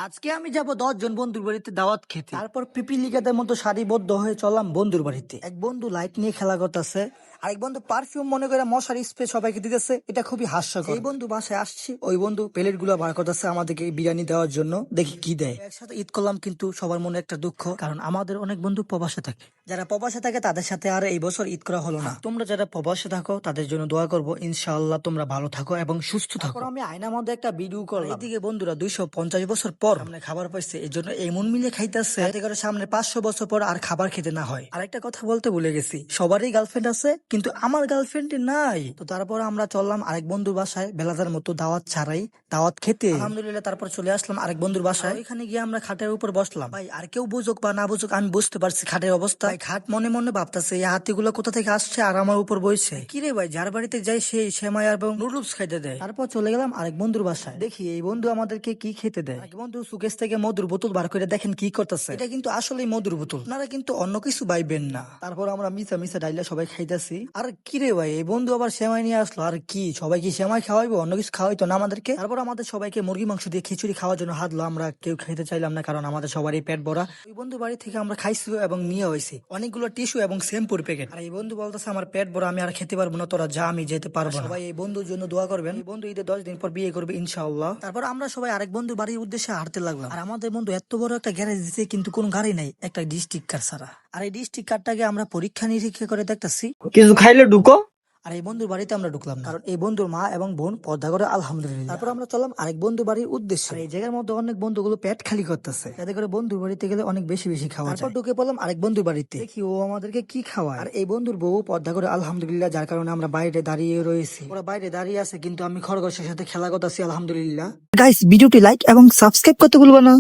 আজকে আমি যাব 10 জন বন্ধুর বাড়িতে দাওয়াত খেতে। তারপর পিপিলিকাদের মতো সারিবদ্ধ হয়ে চললাম বন্ধুর বাড়িতে। এক বন্ধু লাইট নিয়ে খেলা করতেছে, আরেক বন্ধু পারফিউম মনে করে মশার স্প্রে সবাইকে দিতেছে। এটা খুবই হাস্যকর। এই বন্ধু বাসায় আসছি, ওই বন্ধু প্লেট গুলো বার করতেছে আমাদেরকে বিরিয়ানি দেওয়ার জন্য। দেখি কি দেয়। একসাথে ঈদ করলাম, কিন্তু সবার মনে একটা দুঃখ, কারণ আমাদের অনেক বন্ধু প্রবাসে থাকে। যারা প্রবাসে থাকে তাদের সাথে আর এই বছর ঈদ করা হলো না। তোমরা যারা প্রবাসে থাকো তাদের জন্য দোয়া করবো, ইনশাআল্লাহ তোমরা ভালো থাকো এবং সুস্থ থাকো। আমি আয়নার মধ্যে একটা ভিডিও করলাম, এইদিকে বন্ধুরা 250 বছর পর সামনে খাবার পাইছে, এই জন্য এমন মিলে খাইতেছে যাতে করে সামনে 500 বছর পর আর খাবার খেতে না হয়। আরেকটা কথা বলতে ভুলে গেছি, সবারই গার্লফ্রেন্ড আছে কিন্তু আমার গার্লফ্রেন্ড নাই। তো তারপর আমরা চললাম আরেক বন্ধুর বাসায় বেলাদার মতো দাওয়াত ছাড়াই দাওয়াত খেতে। আলহামদুলিল্লাহ তারপর চলে আসলাম আরেক বন্ধুর বাসায়। এখানে গিয়ে আমরা খাটের উপর বসলাম। ভাই আর কেউ বুঝুক বা না বুঝুক, আমি বুঝতে পারছি খাটের অবস্থা। ভাই খাট মনে মনে ভাবতেছে এই হাতিগুলো কোথা থেকে আসছে আর আমার উপর বইছে। কিরে ভাই, যার বাড়িতে যাই সেই সেমাই এবং নুডলস খাইতে দেয়। তারপর চলে গেলাম আরেক বন্ধুর বাসায়, দেখি এই বন্ধু আমাদেরকে কি খেতে দেয়। এক বন্ধু সুকেশ থেকে মধুর বোতল বার করে দেখেন কি করতেছে। এটা কিন্তু আসলেই মধুর বোতল, আপনারা কিন্তু অন্য কিছু বাইবেন না। তারপর আমরা মিশা মিশা ডাইলা সবাই খাইতেছি। আর কিরে ভাই, এই বন্ধু আবার সেমাই নিয়ে আসলো। আর কি সবাই কি সেমাই খাওয়াইবো, অন্য কিছু খাওয়াইতো না আমাদেরকে? তারপর আমাদের সবাইকে মুরগি মাংস দিয়ে খিচুড়ি খাওয়ার জন্য হাতলো। আমরা কেউ খেতে চাইলাম না, কারণ আমাদের সবারই পেট ভরা। ওই বন্ধু বাড়ি থেকে আমরা খাইছি এবং নিয়ে হয়েছি অনেকগুলো টিস্যু এবং শ্যাম্পুর প্যাকেট। আর এই বন্ধু বলতেছে আমার পেট ভরা, আমি আর খেতে পারবো না, তোরা যা, আমি যেতে পারবো না। সবাই এই বন্ধুর জন্য দোয়া করবেন। এই বন্ধু ঈদের 10 দিন পর বিয়ে করবে ইনশাআল্লাহ। তারপর আমরা সবাই আরেক বন্ধু বাড়ির উদ্দেশ্যে হাঁটতে লাগলাম। আর আমাদের বন্ধু এত বড় একটা গ্যারেজ দিতে, কিন্তু কোনো গাড়ি নাই, একটা ডিস্ট্রিক্ট কার ছাড়া। আর এই ডিস্ট্রিক্ট কারটাকে আমরা পরীক্ষা নিরীক্ষা করে দেখতেছি। কিছু খাইলে ঢুকো। আর এই বন্ধুর বাড়িতে আমরা ঢুকলাম না, কারণ এই বন্ধুর মা এবং বোন পর্দা করে আলহামদুলিল্লাহ। তারপর আমরা চললাম আরেক বন্ধু বাড়ির উদ্দেশ্যে। আর এই জায়গার মধ্যে অনেক বন্ধুগুলো পেট খালি করতেছে, যাতে করে বন্ধুর বাড়িতে গেলে অনেক বেশি বেশি খাওয়া যায়। তারপর ঢুকে পড়লাম আরেক বন্ধুর বাড়িতে, দেখি ও আমাদেরকে কি খাওয়ায়। আর এই বন্ধুর বউ পর্দা করে আলহামদুলিল্লাহ, যার কারণে আমরা বাইরে দাঁড়িয়ে রয়েছি। ওরা বাইরে দাঁড়িয়ে আছে, কিন্তু আমি খরগোশের সাথে খেলা করতেছি আলহামদুলিল্লাহ। গাইস, ভিডিওটি লাইক এবং সাবস্ক্রাইব করতে ভুলবা না।